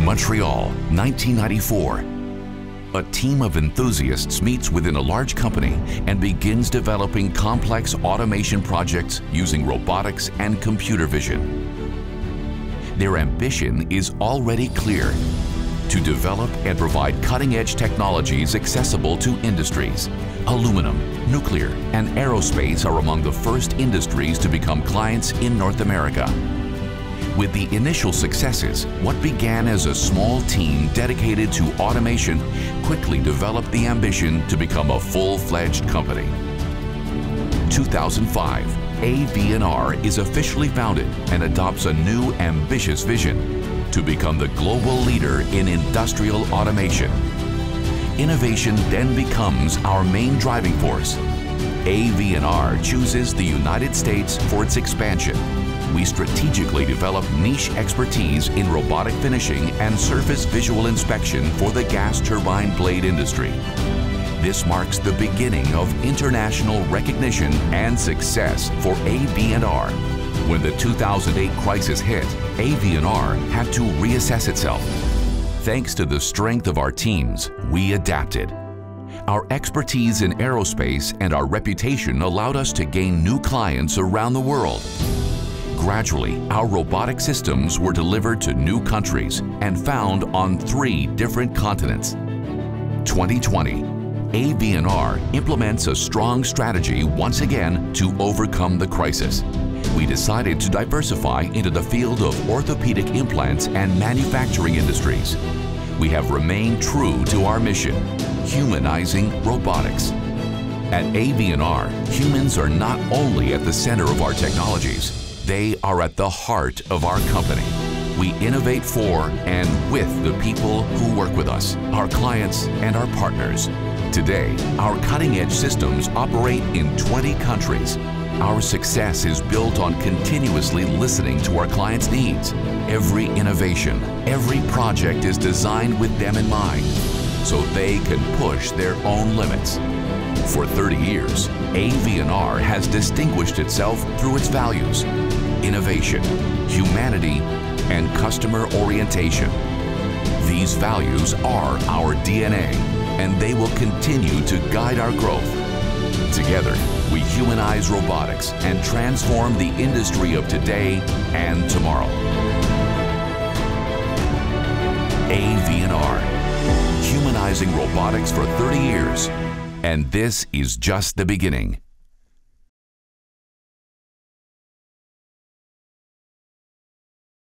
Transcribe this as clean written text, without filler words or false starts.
Montreal, 1994. A team of enthusiasts meets within a large company and begins developing complex automation projects using robotics and computer vision. Their ambition is already clear: to develop and provide cutting-edge technologies accessible to industries. Aluminum, nuclear, and aerospace are among the first industries to become clients in North America. With the initial successes, what began as a small team dedicated to automation quickly developed the ambition to become a full-fledged company. 2005, AV&R is officially founded and adopts a new ambitious vision: to become the global leader in industrial automation. Innovation then becomes our main driving force. AV&R chooses the United States for its expansion. We strategically develop niche expertise in robotic finishing and surface visual inspection for the gas turbine blade industry. This marks the beginning of international recognition and success for AV&R. When the 2008 crisis hit, AV&R had to reassess itself. Thanks to the strength of our teams, we adapted. Our expertise in aerospace and our reputation allowed us to gain new clients around the world. Gradually, our robotic systems were delivered to new countries and found on 3 different continents. 2020, AV&R implements a strong strategy once again to overcome the crisis. We decided to diversify into the field of orthopedic implants and manufacturing industries. We have remained true to our mission: humanizing robotics. At AV&R, humans are not only at the center of our technologies, they are at the heart of our company. We innovate for and with the people who work with us, our clients and our partners. Today, our cutting-edge systems operate in 20 countries. Our success is built on continuously listening to our clients' needs. Every innovation, every project is designed with them in mind, so they can push their own limits. For 30 years, AV&R has distinguished itself through its values: innovation, humanity, and customer orientation. These values are our DNA, and they will continue to guide our growth. Together, we humanize robotics and transform the industry of today and tomorrow. AV&R, humanizing robotics for 30 years. And this is just the beginning.